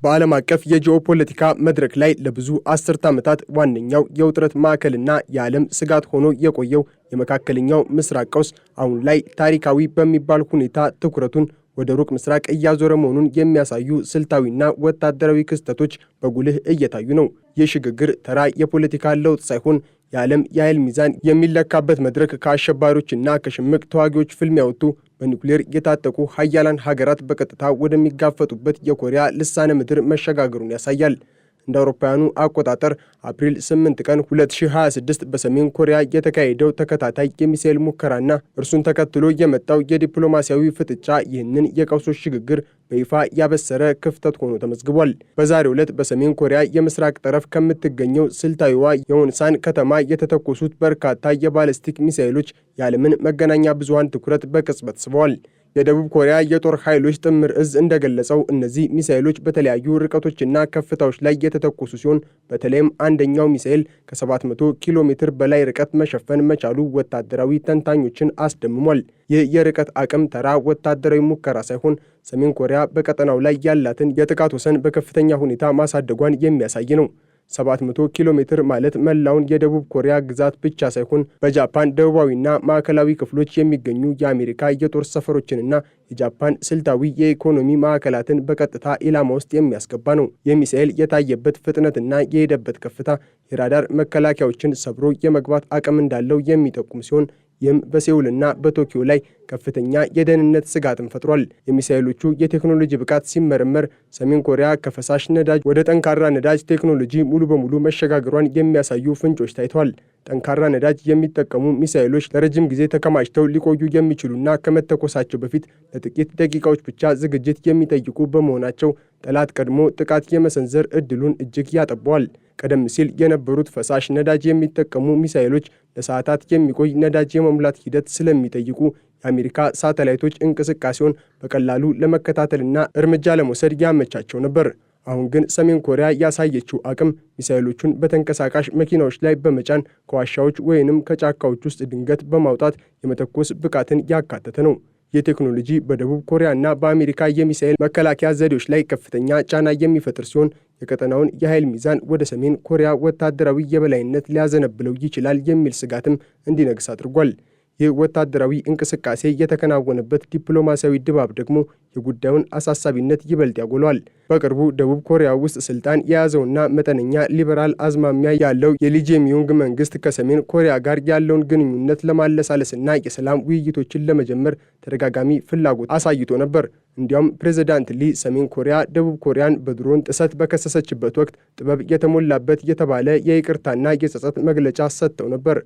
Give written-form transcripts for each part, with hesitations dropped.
በዓለም አቀፍ የጂኦፖለቲካ መድረክ ላይ ለብዙ አስርት ዓመታት ዋነኛው የውጥረት ማዕከልና የዓለም ስጋት ሆኖ የቆየው የመካከለኛው ምስራቅ ቀውስ አሁን ላይ ታሪካዊ በሚባል ሁኔታ ትኩረቱን ወደ ሩቅ ምስራቅ እያዞረ መሆኑን የሚያሳዩ ስልታዊና ወታደራዊ ክስተቶች በጉልህ እየታዩ ነው። ይህ ሽግግር ተራ የፖለቲካ ለውጥ ሳይሆን የዓለም የኃይል ሚዛን የሚለካበት መድረክ ከአሸባሪዎችና ከሽምቅ ተዋጊዎች ፍልሚያ ወጥቶ በኒውክሌር የታጠቁ ሀያላን ሀገራት በቀጥታ ወደሚጋፈጡበት የኮሪያ ልሳነ ምድር መሸጋገሩን ያሳያል። እንደ አውሮፓውያኑ አቆጣጠር አፕሪል 8 ቀን 2026 በሰሜን ኮሪያ የተካሄደው ተከታታይ የሚሳኤል ሙከራና እርሱን ተከትሎ የመጣው የዲፕሎማሲያዊ ፍጥጫ ይህንን የቀውሶች ሽግግር በይፋ ያበሰረ ክፍተት ሆኖ ተመዝግቧል። በዛሬው ዕለት በሰሜን ኮሪያ የምስራቅ ጠረፍ ከምትገኘው ስልታዊዋ የወንሳን ከተማ የተተኮሱት በርካታ የባለስቲክ ሚሳኤሎች የዓለምን መገናኛ ብዙሃን ትኩረት በቅጽበት ስበዋል። የደቡብ ኮሪያ የጦር ኃይሎች ጥምር እዝ እንደገለጸው እነዚህ ሚሳኤሎች በተለያዩ ርቀቶችና ከፍታዎች ላይ የተተኮሱ ሲሆን በተለይም አንደኛው ሚሳኤል ከ700 ኪሎ ሜትር በላይ ርቀት መሸፈን መቻሉ ወታደራዊ ተንታኞችን አስደምሟል። ይህ የርቀት አቅም ተራ ወታደራዊ ሙከራ ሳይሆን ሰሜን ኮሪያ በቀጠናው ላይ ያላትን የጥቃት ወሰን በከፍተኛ ሁኔታ ማሳደጓን የሚያሳይ ነው። 700 ኪሎ ሜትር ማለት መላውን የደቡብ ኮሪያ ግዛት ብቻ ሳይሆን በጃፓን ደቡባዊና ማዕከላዊ ክፍሎች የሚገኙ የአሜሪካ የጦር ሰፈሮችንና የጃፓን ስልታዊ የኢኮኖሚ ማዕከላትን በቀጥታ ኢላማ ውስጥ የሚያስገባ ነው። የሚሳኤል የታየበት ፍጥነትና የሄደበት ከፍታ የራዳር መከላከያዎችን ሰብሮ የመግባት አቅም እንዳለው የሚጠቁም ሲሆን ይህም በሴውልና በቶኪዮ ላይ ከፍተኛ የደህንነት ስጋትን ፈጥሯል። የሚሳኤሎቹ የቴክኖሎጂ ብቃት ሲመረመር ሰሜን ኮሪያ ከፈሳሽ ነዳጅ ወደ ጠንካራ ነዳጅ ቴክኖሎጂ ሙሉ በሙሉ መሸጋገሯን የሚያሳዩ ፍንጮች ታይተዋል። ጠንካራ ነዳጅ የሚጠቀሙ ሚሳኤሎች ለረጅም ጊዜ ተከማችተው ሊቆዩ የሚችሉና ከመተኮሳቸው በፊት ለጥቂት ደቂቃዎች ብቻ ዝግጅት የሚጠይቁ በመሆናቸው ጠላት ቀድሞ ጥቃት የመሰንዘር ዕድሉን እጅግ ያጠበዋል። ቀደም ሲል የነበሩት ፈሳሽ ነዳጅ የሚጠቀሙ ሚሳኤሎች ለሰዓታት የሚቆይ ነዳጅ የመሙላት ሂደት ስለሚጠይቁ የአሜሪካ ሳተላይቶች እንቅስቃሴውን በቀላሉ ለመከታተልና እርምጃ ለመውሰድ ያመቻቸው ነበር። አሁን ግን ሰሜን ኮሪያ ያሳየችው አቅም ሚሳኤሎቹን በተንቀሳቃሽ መኪናዎች ላይ በመጫን ከዋሻዎች ወይንም ከጫካዎች ውስጥ ድንገት በማውጣት የመተኮስ ብቃትን ያካተተ ነው። የቴክኖሎጂ በደቡብ ኮሪያና በአሜሪካ የሚሳኤል መከላከያ ዘዴዎች ላይ ከፍተኛ ጫና የሚፈጥር ሲሆን የቀጠናውን የኃይል ሚዛን ወደ ሰሜን ኮሪያ ወታደራዊ የበላይነት ሊያዘነብለው ይችላል የሚል ስጋትም እንዲነግስ አድርጓል። ይህ ወታደራዊ እንቅስቃሴ የተከናወነበት ዲፕሎማሲያዊ ድባብ ደግሞ የጉዳዩን አሳሳቢነት ይበልጥ ያጎሏል። በቅርቡ ደቡብ ኮሪያ ውስጥ ስልጣን የያዘውና መጠነኛ ሊበራል አዝማሚያ ያለው የሊ ጄሚዩንግ መንግስት ከሰሜን ኮሪያ ጋር ያለውን ግንኙነት ለማለሳለስና የሰላም ውይይቶችን ለመጀመር ተደጋጋሚ ፍላጎት አሳይቶ ነበር። እንዲያውም ፕሬዝዳንት ሊ ሰሜን ኮሪያ ደቡብ ኮሪያን በድሮን ጥሰት በከሰሰችበት ወቅት ጥበብ የተሞላበት የተባለ የይቅርታና የጸጸት መግለጫ ሰጥተው ነበር።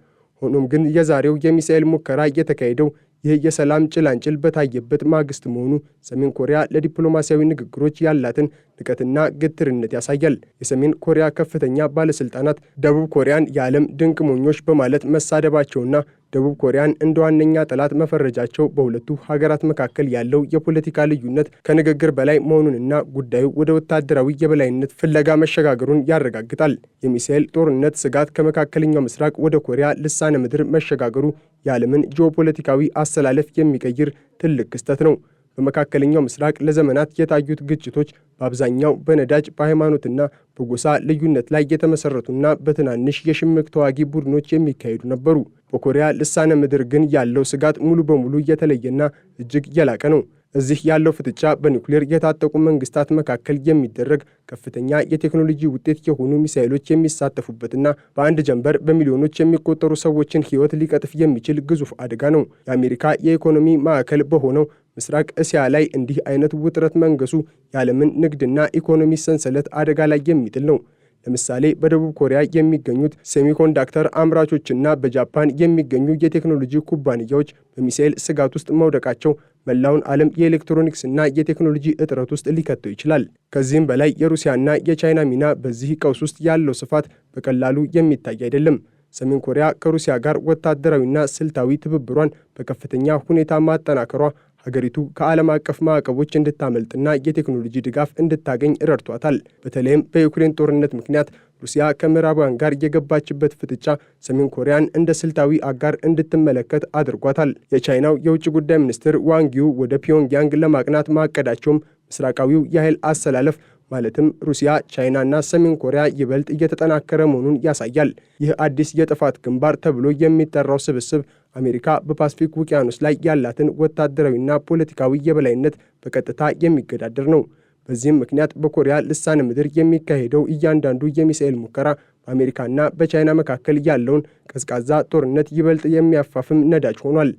ሆኖም ግን የዛሬው የሚሳኤል ሙከራ የተካሄደው ይህ የሰላም ጭላንጭል በታየበት ማግስት መሆኑ ሰሜን ኮሪያ ለዲፕሎማሲያዊ ንግግሮች ያላትን ንቀትና ግትርነት ያሳያል። የሰሜን ኮሪያ ከፍተኛ ባለስልጣናት ደቡብ ኮሪያን የዓለም ድንቅ ሞኞች በማለት መሳደባቸውና ደቡብ ኮሪያን እንደ ዋነኛ ጠላት መፈረጃቸው በሁለቱ ሀገራት መካከል ያለው የፖለቲካ ልዩነት ከንግግር በላይ መሆኑንና ጉዳዩ ወደ ወታደራዊ የበላይነት ፍለጋ መሸጋገሩን ያረጋግጣል። የሚሳኤል ጦርነት ስጋት ከመካከለኛው ምስራቅ ወደ ኮሪያ ልሳነ ምድር መሸጋገሩ የዓለምን ጂኦፖለቲካዊ አሰላለፍ የሚቀይር ትልቅ ክስተት ነው። በመካከለኛው ምስራቅ ለዘመናት የታዩት ግጭቶች በአብዛኛው በነዳጅ በሃይማኖትና በጎሳ ልዩነት ላይ የተመሰረቱና በትናንሽ የሽምቅ ተዋጊ ቡድኖች የሚካሄዱ ነበሩ። በኮሪያ ልሳነ ምድር ግን ያለው ስጋት ሙሉ በሙሉ የተለየና እጅግ የላቀ ነው። እዚህ ያለው ፍጥጫ በኒውክሌር የታጠቁ መንግስታት መካከል የሚደረግ ከፍተኛ የቴክኖሎጂ ውጤት የሆኑ ሚሳኤሎች የሚሳተፉበትና በአንድ ጀንበር በሚሊዮኖች የሚቆጠሩ ሰዎችን ሕይወት ሊቀጥፍ የሚችል ግዙፍ አደጋ ነው። የአሜሪካ የኢኮኖሚ ማዕከል በሆነው ምስራቅ እስያ ላይ እንዲህ አይነት ውጥረት መንገሱ የዓለምን ንግድና ኢኮኖሚ ሰንሰለት አደጋ ላይ የሚጥል ነው። ለምሳሌ በደቡብ ኮሪያ የሚገኙት ሴሚኮንዳክተር አምራቾችና በጃፓን የሚገኙ የቴክኖሎጂ ኩባንያዎች በሚሳኤል ስጋት ውስጥ መውደቃቸው መላውን ዓለም የኤሌክትሮኒክስና የቴክኖሎጂ እጥረት ውስጥ ሊከተው ይችላል። ከዚህም በላይ የሩሲያና የቻይና ሚና በዚህ ቀውስ ውስጥ ያለው ስፋት በቀላሉ የሚታይ አይደለም። ሰሜን ኮሪያ ከሩሲያ ጋር ወታደራዊና ስልታዊ ትብብሯን በከፍተኛ ሁኔታ ማጠናከሯ ሀገሪቱ ከዓለም አቀፍ ማዕቀቦች እንድታመልጥና የቴክኖሎጂ ድጋፍ እንድታገኝ ረድቷታል። በተለይም በዩክሬን ጦርነት ምክንያት ሩሲያ ከምዕራባውያን ጋር የገባችበት ፍጥጫ ሰሜን ኮሪያን እንደ ስልታዊ አጋር እንድትመለከት አድርጓታል። የቻይናው የውጭ ጉዳይ ሚኒስትር ዋንጊው ወደ ፒዮንግያንግ ለማቅናት ማቀዳቸውም ምስራቃዊው የኃይል አሰላለፍ ማለትም ሩሲያ፣ ቻይና እና ሰሜን ኮሪያ ይበልጥ እየተጠናከረ መሆኑን ያሳያል። ይህ አዲስ የጥፋት ግንባር ተብሎ የሚጠራው ስብስብ አሜሪካ በፓስፊክ ውቅያኖስ ላይ ያላትን ወታደራዊና ፖለቲካዊ የበላይነት በቀጥታ የሚገዳደር ነው። በዚህም ምክንያት በኮሪያ ልሳነ ምድር የሚካሄደው እያንዳንዱ የሚሳኤል ሙከራ በአሜሪካና በቻይና መካከል ያለውን ቀዝቃዛ ጦርነት ይበልጥ የሚያፋፍም ነዳጅ ሆኗል።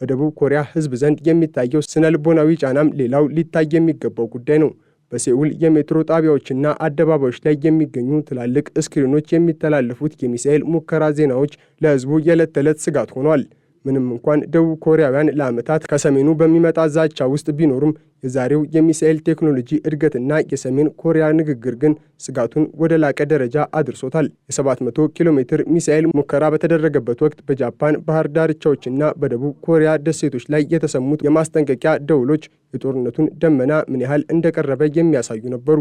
በደቡብ ኮሪያ ሕዝብ ዘንድ የሚታየው ስነልቦናዊ ጫናም ሌላው ሊታይ የሚገባው ጉዳይ ነው። በሴኡል የሜትሮ ጣቢያዎችና አደባባዮች ላይ የሚገኙ ትላልቅ ስክሪኖች የሚተላለፉት የሚሳኤል ሙከራ ዜናዎች ለሕዝቡ የዕለት ተዕለት ስጋት ሆኗል። ምንም እንኳን ደቡብ ኮሪያውያን ለዓመታት ከሰሜኑ በሚመጣ ዛቻ ውስጥ ቢኖሩም የዛሬው የሚሳኤል ቴክኖሎጂ እድገትና የሰሜን ኮሪያ ንግግር ግን ስጋቱን ወደ ላቀ ደረጃ አድርሶታል። የ700 ኪሎ ሜትር ሚሳኤል ሙከራ በተደረገበት ወቅት በጃፓን ባህር ዳርቻዎችና በደቡብ ኮሪያ ደሴቶች ላይ የተሰሙት የማስጠንቀቂያ ደውሎች የጦርነቱን ደመና ምን ያህል እንደቀረበ የሚያሳዩ ነበሩ።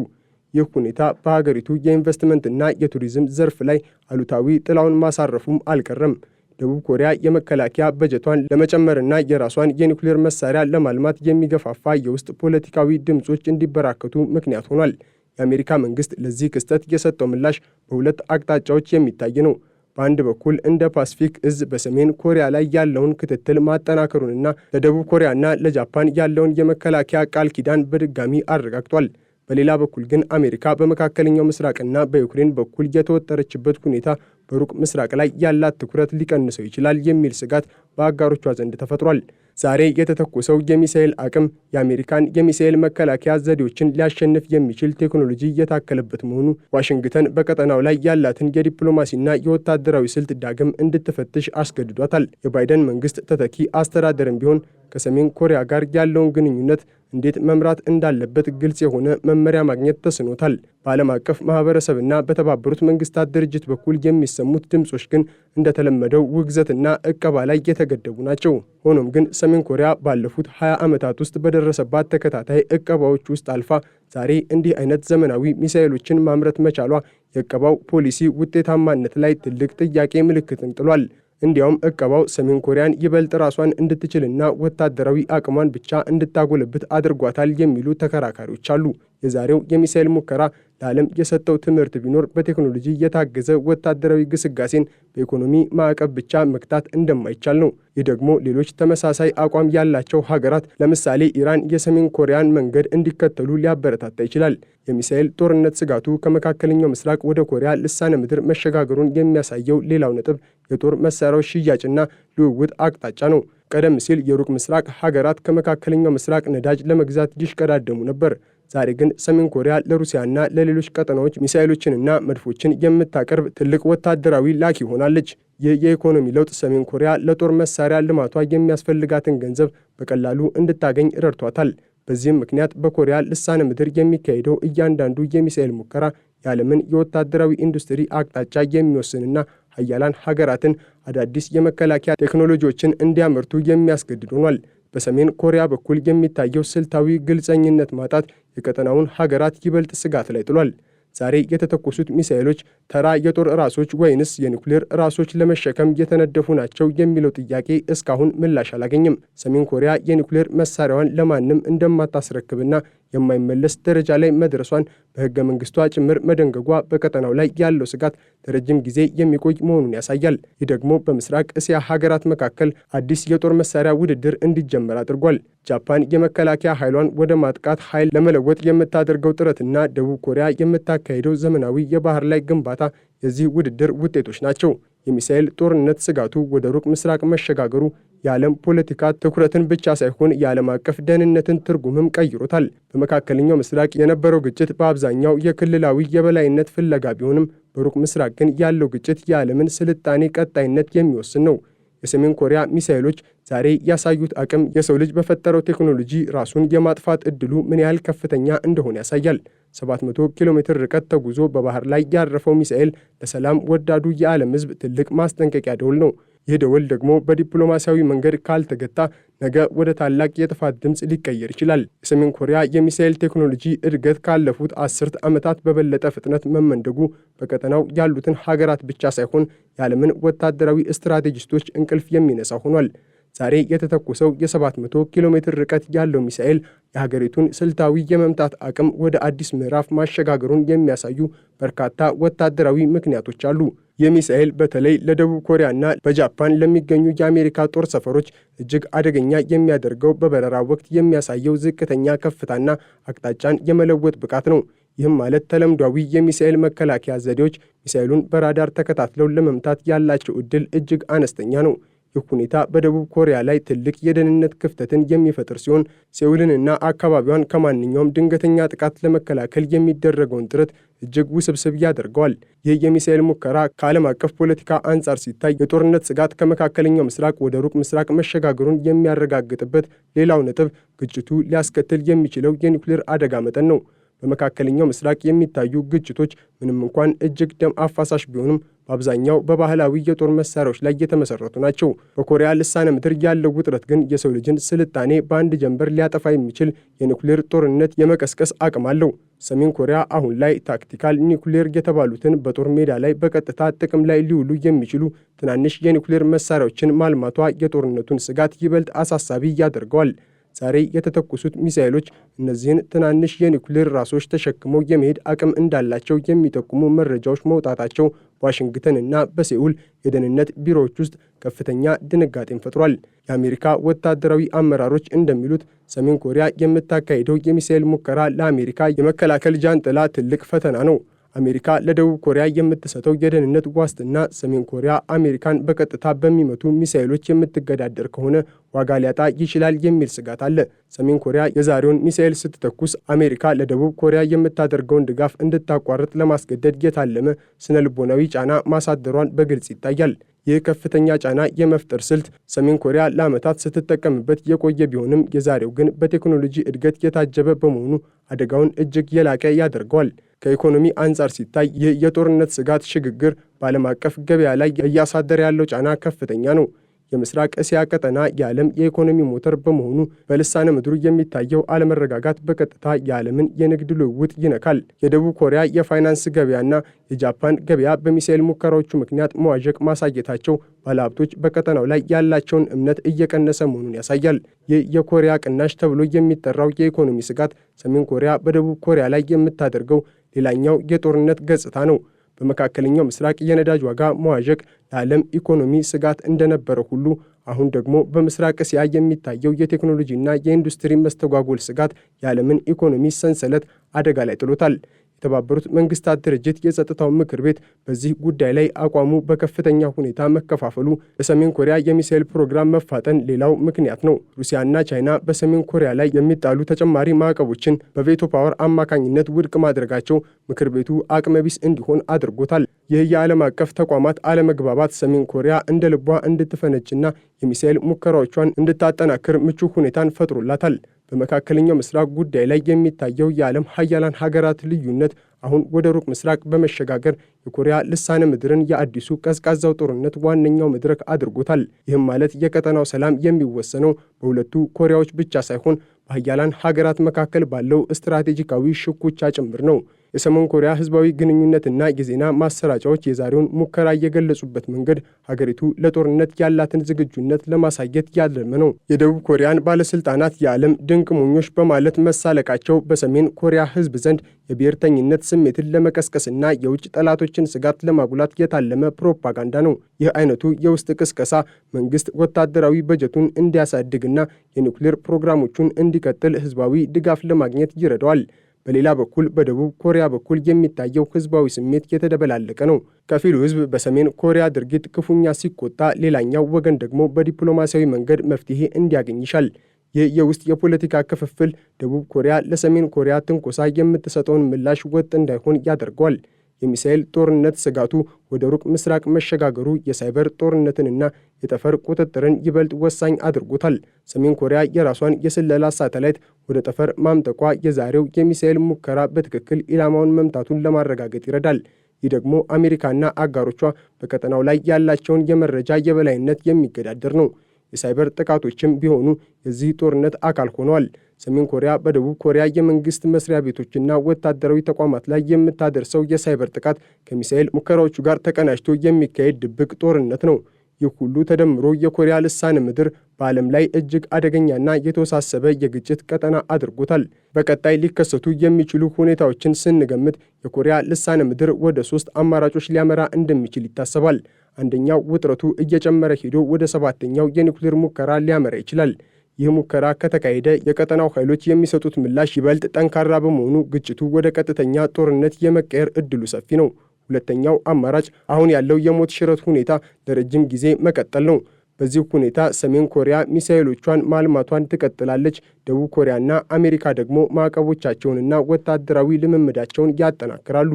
ይህ ሁኔታ በሀገሪቱ የኢንቨስትመንትና የቱሪዝም ዘርፍ ላይ አሉታዊ ጥላውን ማሳረፉም አልቀረም። ደቡብ ኮሪያ የመከላከያ በጀቷን ለመጨመርና የራሷን የኒውክሌር መሳሪያ ለማልማት የሚገፋፋ የውስጥ ፖለቲካዊ ድምጾች እንዲበራከቱ ምክንያት ሆኗል። የአሜሪካ መንግስት ለዚህ ክስተት የሰጠው ምላሽ በሁለት አቅጣጫዎች የሚታይ ነው። በአንድ በኩል እንደ ፓስፊክ እዝ በሰሜን ኮሪያ ላይ ያለውን ክትትል ማጠናከሩንና ለደቡብ ኮሪያና ለጃፓን ያለውን የመከላከያ ቃል ኪዳን በድጋሚ አረጋግጧል። በሌላ በኩል ግን አሜሪካ በመካከለኛው ምስራቅና በዩክሬን በኩል የተወጠረችበት ሁኔታ በሩቅ ምስራቅ ላይ ያላት ትኩረት ሊቀንሰው ይችላል የሚል ስጋት በአጋሮቿ ዘንድ ተፈጥሯል። ዛሬ የተተኮሰው የሚሳኤል አቅም የአሜሪካን የሚሳኤል መከላከያ ዘዴዎችን ሊያሸንፍ የሚችል ቴክኖሎጂ የታከለበት መሆኑ ዋሽንግተን በቀጠናው ላይ ያላትን የዲፕሎማሲና የወታደራዊ ስልት ዳግም እንድትፈትሽ አስገድዷታል። የባይደን መንግስት ተተኪ አስተዳደርም ቢሆን ከሰሜን ኮሪያ ጋር ያለውን ግንኙነት እንዴት መምራት እንዳለበት ግልጽ የሆነ መመሪያ ማግኘት ተስኖታል። በዓለም አቀፍ ማህበረሰብና በተባበሩት መንግስታት ድርጅት በኩል የሚሰሙት ድምጾች ግን እንደተለመደው ውግዘትና ዕቀባ ላይ የተገደቡ ናቸው። ሆኖም ግን ሰሜን ኮሪያ ባለፉት 20 ዓመታት ውስጥ በደረሰባት ተከታታይ ዕቀባዎች ውስጥ አልፋ ዛሬ እንዲህ አይነት ዘመናዊ ሚሳኤሎችን ማምረት መቻሏ የዕቀባው ፖሊሲ ውጤታማነት ላይ ትልቅ ጥያቄ ምልክትን ጥሏል። እንዲያውም ዕቀባው ሰሜን ኮሪያን ይበልጥ ራሷን እንድትችልና ወታደራዊ አቅሟን ብቻ እንድታጎለብት አድርጓታል የሚሉ ተከራካሪዎች አሉ። የዛሬው የሚሳኤል ሙከራ ለዓለም የሰጠው ትምህርት ቢኖር በቴክኖሎጂ የታገዘ ወታደራዊ ግስጋሴን በኢኮኖሚ ማዕቀብ ብቻ መግታት እንደማይቻል ነው። ይህ ደግሞ ሌሎች ተመሳሳይ አቋም ያላቸው ሀገራት ለምሳሌ ኢራን የሰሜን ኮሪያን መንገድ እንዲከተሉ ሊያበረታታ ይችላል። የሚሳኤል ጦርነት ስጋቱ ከመካከለኛው ምስራቅ ወደ ኮሪያ ልሳነ ምድር መሸጋገሩን የሚያሳየው ሌላው ነጥብ የጦር መሳሪያዎች ሽያጭና ልውውጥ አቅጣጫ ነው። ቀደም ሲል የሩቅ ምስራቅ ሀገራት ከመካከለኛው ምስራቅ ነዳጅ ለመግዛት ይሽቀዳደሙ ነበር። ዛሬ ግን ሰሜን ኮሪያ ለሩሲያና ለሌሎች ቀጠናዎች ሚሳኤሎችንና መድፎችን የምታቀርብ ትልቅ ወታደራዊ ላኪ ሆናለች። ይህ የኢኮኖሚ ለውጥ ሰሜን ኮሪያ ለጦር መሳሪያ ልማቷ የሚያስፈልጋትን ገንዘብ በቀላሉ እንድታገኝ ረድቷታል። በዚህም ምክንያት በኮሪያ ልሳነ ምድር የሚካሄደው እያንዳንዱ የሚሳኤል ሙከራ የዓለምን የወታደራዊ ኢንዱስትሪ አቅጣጫ የሚወስንና ሀያላን ሀገራትን አዳዲስ የመከላከያ ቴክኖሎጂዎችን እንዲያመርቱ የሚያስገድድ ሆኗል። በሰሜን ኮሪያ በኩል የሚታየው ስልታዊ ግልጸኝነት ማጣት የቀጠናውን ሀገራት ይበልጥ ስጋት ላይ ጥሏል። ዛሬ የተተኮሱት ሚሳኤሎች ተራ የጦር ራሶች ወይንስ የኒውክሌር ራሶች ለመሸከም የተነደፉ ናቸው የሚለው ጥያቄ እስካሁን ምላሽ አላገኘም። ሰሜን ኮሪያ የኒውክሌር መሳሪያዋን ለማንም እንደማታስረክብና የማይመለስ ደረጃ ላይ መድረሷን በሕገ መንግስቷ ጭምር መደንገጓ በቀጠናው ላይ ያለው ስጋት ለረጅም ጊዜ የሚቆይ መሆኑን ያሳያል። ይህ ደግሞ በምስራቅ እስያ ሀገራት መካከል አዲስ የጦር መሳሪያ ውድድር እንዲጀመር አድርጓል። ጃፓን የመከላከያ ኃይሏን ወደ ማጥቃት ኃይል ለመለወጥ የምታደርገው ጥረትና ደቡብ ኮሪያ የምታካሄደው ዘመናዊ የባህር ላይ ግንባታ የዚህ ውድድር ውጤቶች ናቸው። የሚሳኤል ጦርነት ስጋቱ ወደ ሩቅ ምስራቅ መሸጋገሩ የዓለም ፖለቲካ ትኩረትን ብቻ ሳይሆን የዓለም አቀፍ ደህንነትን ትርጉምም ቀይሮታል። በመካከለኛው ምስራቅ የነበረው ግጭት በአብዛኛው የክልላዊ የበላይነት ፍለጋ ቢሆንም በሩቅ ምስራቅ ግን ያለው ግጭት የዓለምን ስልጣኔ ቀጣይነት የሚወስን ነው። የሰሜን ኮሪያ ሚሳኤሎች ዛሬ ያሳዩት አቅም የሰው ልጅ በፈጠረው ቴክኖሎጂ ራሱን የማጥፋት ዕድሉ ምን ያህል ከፍተኛ እንደሆነ ያሳያል። 700 ኪሎ ሜትር ርቀት ተጉዞ በባህር ላይ ያረፈው ሚሳኤል ለሰላም ወዳዱ የዓለም ሕዝብ ትልቅ ማስጠንቀቂያ ደወል ነው። ይህ ደወል ደግሞ በዲፕሎማሲያዊ መንገድ ካልተገታ ነገ ወደ ታላቅ የጥፋት ድምፅ ሊቀየር ይችላል። የሰሜን ኮሪያ የሚሳኤል ቴክኖሎጂ እድገት ካለፉት 10 ዓመታት በበለጠ ፍጥነት መመንደጉ በቀጠናው ያሉትን ሀገራት ብቻ ሳይሆን የዓለምን ወታደራዊ ስትራቴጂስቶች እንቅልፍ የሚነሳ ሆኗል። ዛሬ የተተኮሰው የ700 ኪሎ ሜትር ርቀት ያለው ሚሳኤል የሀገሪቱን ስልታዊ የመምታት አቅም ወደ አዲስ ምዕራፍ ማሸጋገሩን የሚያሳዩ በርካታ ወታደራዊ ምክንያቶች አሉ። ይህ ሚሳኤል በተለይ ለደቡብ ኮሪያና በጃፓን ለሚገኙ የአሜሪካ ጦር ሰፈሮች እጅግ አደገኛ የሚያደርገው በበረራ ወቅት የሚያሳየው ዝቅተኛ ከፍታና አቅጣጫን የመለወጥ ብቃት ነው። ይህም ማለት ተለምዷዊ የሚሳኤል መከላከያ ዘዴዎች ሚሳኤሉን በራዳር ተከታትለው ለመምታት ያላቸው ዕድል እጅግ አነስተኛ ነው። ይህ ሁኔታ በደቡብ ኮሪያ ላይ ትልቅ የደህንነት ክፍተትን የሚፈጥር ሲሆን ሴውልንና አካባቢዋን ከማንኛውም ድንገተኛ ጥቃት ለመከላከል የሚደረገውን ጥረት እጅግ ውስብስብ ያደርገዋል። ይህ የሚሳኤል ሙከራ ከዓለም አቀፍ ፖለቲካ አንጻር ሲታይ የጦርነት ስጋት ከመካከለኛው ምስራቅ ወደ ሩቅ ምስራቅ መሸጋገሩን የሚያረጋግጥበት ሌላው ነጥብ ግጭቱ ሊያስከትል የሚችለው የኒውክሌር አደጋ መጠን ነው። በመካከለኛው ምስራቅ የሚታዩ ግጭቶች ምንም እንኳን እጅግ ደም አፋሳሽ ቢሆኑም በአብዛኛው በባህላዊ የጦር መሳሪያዎች ላይ የተመሰረቱ ናቸው። በኮሪያ ልሳነ ምድር ያለው ውጥረት ግን የሰው ልጅን ስልጣኔ በአንድ ጀንበር ሊያጠፋ የሚችል የኒውክሌር ጦርነት የመቀስቀስ አቅም አለው። ሰሜን ኮሪያ አሁን ላይ ታክቲካል ኒውክሌር የተባሉትን በጦር ሜዳ ላይ በቀጥታ ጥቅም ላይ ሊውሉ የሚችሉ ትናንሽ የኒውክሌር መሳሪያዎችን ማልማቷ የጦርነቱን ስጋት ይበልጥ አሳሳቢ ያደርገዋል። ዛሬ የተተኮሱት ሚሳኤሎች እነዚህን ትናንሽ የኒውክሌር ራሶች ተሸክመው የመሄድ አቅም እንዳላቸው የሚጠቁሙ መረጃዎች መውጣታቸው በዋሽንግተንና በሴኡል የደህንነት ቢሮዎች ውስጥ ከፍተኛ ድንጋጤን ፈጥሯል። የአሜሪካ ወታደራዊ አመራሮች እንደሚሉት ሰሜን ኮሪያ የምታካሂደው የሚሳኤል ሙከራ ለአሜሪካ የመከላከል ጃንጥላ ትልቅ ፈተና ነው። አሜሪካ ለደቡብ ኮሪያ የምትሰጠው የደህንነት ዋስትና ሰሜን ኮሪያ አሜሪካን በቀጥታ በሚመቱ ሚሳኤሎች የምትገዳደር ከሆነ ዋጋ ሊያጣ ይችላል የሚል ስጋት አለ። ሰሜን ኮሪያ የዛሬውን ሚሳኤል ስትተኩስ አሜሪካ ለደቡብ ኮሪያ የምታደርገውን ድጋፍ እንድታቋርጥ ለማስገደድ የታለመ ስነ ልቦናዊ ጫና ማሳደሯን በግልጽ ይታያል። ይህ ከፍተኛ ጫና የመፍጠር ስልት ሰሜን ኮሪያ ለዓመታት ስትጠቀምበት የቆየ ቢሆንም የዛሬው ግን በቴክኖሎጂ እድገት የታጀበ በመሆኑ አደጋውን እጅግ የላቀ ያደርገዋል። ከኢኮኖሚ አንጻር ሲታይ ይህ የጦርነት ስጋት ሽግግር በዓለም አቀፍ ገበያ ላይ እያሳደረ ያለው ጫና ከፍተኛ ነው። የምስራቅ እስያ ቀጠና የዓለም የኢኮኖሚ ሞተር በመሆኑ በልሳነ ምድሩ የሚታየው አለመረጋጋት በቀጥታ የዓለምን የንግድ ልውውጥ ይነካል። የደቡብ ኮሪያ የፋይናንስ ገበያና የጃፓን ገበያ በሚሳኤል ሙከራዎቹ ምክንያት መዋዠቅ ማሳየታቸው ባለሀብቶች በቀጠናው ላይ ያላቸውን እምነት እየቀነሰ መሆኑን ያሳያል። ይህ የኮሪያ ቅናሽ ተብሎ የሚጠራው የኢኮኖሚ ስጋት ሰሜን ኮሪያ በደቡብ ኮሪያ ላይ የምታደርገው ሌላኛው የጦርነት ገጽታ ነው። በመካከለኛው ምስራቅ የነዳጅ ዋጋ መዋዠቅ ለዓለም ኢኮኖሚ ስጋት እንደነበረ ሁሉ አሁን ደግሞ በምስራቅ እስያ የሚታየው የቴክኖሎጂና የኢንዱስትሪ መስተጓጎል ስጋት የዓለምን ኢኮኖሚ ሰንሰለት አደጋ ላይ ጥሎታል። የተባበሩት መንግስታት ድርጅት የጸጥታው ምክር ቤት በዚህ ጉዳይ ላይ አቋሙ በከፍተኛ ሁኔታ መከፋፈሉ በሰሜን ኮሪያ የሚሳኤል ፕሮግራም መፋጠን ሌላው ምክንያት ነው። ሩሲያና ቻይና በሰሜን ኮሪያ ላይ የሚጣሉ ተጨማሪ ማዕቀቦችን በቬቶ ፓወር አማካኝነት ውድቅ ማድረጋቸው ምክር ቤቱ አቅመቢስ እንዲሆን አድርጎታል። ይህ የዓለም አቀፍ ተቋማት አለመግባባት ሰሜን ኮሪያ እንደ ልቧ እንድትፈነጭና የሚሳኤል ሙከራዎቿን እንድታጠናክር ምቹ ሁኔታን ፈጥሮላታል። በመካከለኛው ምስራቅ ጉዳይ ላይ የሚታየው የዓለም ሀያላን ሀገራት ልዩነት አሁን ወደ ሩቅ ምስራቅ በመሸጋገር የኮሪያ ልሳነ ምድርን የአዲሱ ቀዝቃዛው ጦርነት ዋነኛው መድረክ አድርጎታል። ይህም ማለት የቀጠናው ሰላም የሚወሰነው በሁለቱ ኮሪያዎች ብቻ ሳይሆን በሀያላን ሀገራት መካከል ባለው ስትራቴጂካዊ ሽኩቻ ጭምር ነው። የሰሜን ኮሪያ ህዝባዊ ግንኙነትና የዜና ማሰራጫዎች የዛሬውን ሙከራ የገለጹበት መንገድ ሀገሪቱ ለጦርነት ያላትን ዝግጁነት ለማሳየት ያለመ ነው። የደቡብ ኮሪያን ባለስልጣናት የዓለም ድንቅ ሞኞች በማለት መሳለቃቸው በሰሜን ኮሪያ ህዝብ ዘንድ የብሔርተኝነት ስሜትን ለመቀስቀስና የውጭ ጠላቶችን ስጋት ለማጉላት የታለመ ፕሮፓጋንዳ ነው። ይህ አይነቱ የውስጥ ቅስቀሳ መንግስት ወታደራዊ በጀቱን እንዲያሳድግና የኒውክሌር ፕሮግራሞቹን እንዲቀጥል ህዝባዊ ድጋፍ ለማግኘት ይረዳዋል። በሌላ በኩል በደቡብ ኮሪያ በኩል የሚታየው ህዝባዊ ስሜት የተደበላለቀ ነው። ከፊሉ ህዝብ በሰሜን ኮሪያ ድርጊት ክፉኛ ሲቆጣ፣ ሌላኛው ወገን ደግሞ በዲፕሎማሲያዊ መንገድ መፍትሄ እንዲያገኝ ይሻል። ይህ የውስጥ የፖለቲካ ክፍፍል ደቡብ ኮሪያ ለሰሜን ኮሪያ ትንኮሳ የምትሰጠውን ምላሽ ወጥ እንዳይሆን ያደርገዋል። የሚሳኤል ጦርነት ስጋቱ ወደ ሩቅ ምስራቅ መሸጋገሩ የሳይበር ጦርነትንና የጠፈር ቁጥጥርን ይበልጥ ወሳኝ አድርጎታል። ሰሜን ኮሪያ የራሷን የስለላ ሳተላይት ወደ ጠፈር ማምጠቋ የዛሬው የሚሳኤል ሙከራ በትክክል ኢላማውን መምታቱን ለማረጋገጥ ይረዳል። ይህ ደግሞ አሜሪካና አጋሮቿ በቀጠናው ላይ ያላቸውን የመረጃ የበላይነት የሚገዳደር ነው። የሳይበር ጥቃቶችም ቢሆኑ የዚህ ጦርነት አካል ሆነዋል። ሰሜን ኮሪያ በደቡብ ኮሪያ የመንግስት መስሪያ ቤቶችና ወታደራዊ ተቋማት ላይ የምታደርሰው የሳይበር ጥቃት ከሚሳኤል ሙከራዎቹ ጋር ተቀናጅቶ የሚካሄድ ድብቅ ጦርነት ነው። ይህ ሁሉ ተደምሮ የኮሪያ ልሳነ ምድር በዓለም ላይ እጅግ አደገኛና የተወሳሰበ የግጭት ቀጠና አድርጎታል። በቀጣይ ሊከሰቱ የሚችሉ ሁኔታዎችን ስንገምት የኮሪያ ልሳነ ምድር ወደ 3 አማራጮች ሊያመራ እንደሚችል ይታሰባል። አንደኛው ውጥረቱ እየጨመረ ሄዶ ወደ 7ኛው የኒውክሌር ሙከራ ሊያመራ ይችላል። ይህ ሙከራ ከተካሄደ የቀጠናው ኃይሎች የሚሰጡት ምላሽ ይበልጥ ጠንካራ በመሆኑ ግጭቱ ወደ ቀጥተኛ ጦርነት የመቀየር እድሉ ሰፊ ነው። ሁለተኛው አማራጭ አሁን ያለው የሞት ሽረት ሁኔታ ለረጅም ጊዜ መቀጠል ነው። በዚህ ሁኔታ ሰሜን ኮሪያ ሚሳኤሎቿን ማልማቷን ትቀጥላለች። ደቡብ ኮሪያና አሜሪካ ደግሞ ማዕቀቦቻቸውንና ወታደራዊ ልምምዳቸውን ያጠናክራሉ።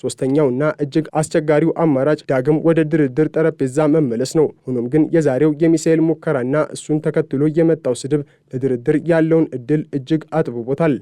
ሶስተኛውና እጅግ አስቸጋሪው አማራጭ ዳግም ወደ ድርድር ጠረጴዛ መመለስ ነው። ሆኖም ግን የዛሬው የሚሳኤል ሙከራና እሱን ተከትሎ የመጣው ስድብ ለድርድር ያለውን እድል እጅግ አጥብቦታል።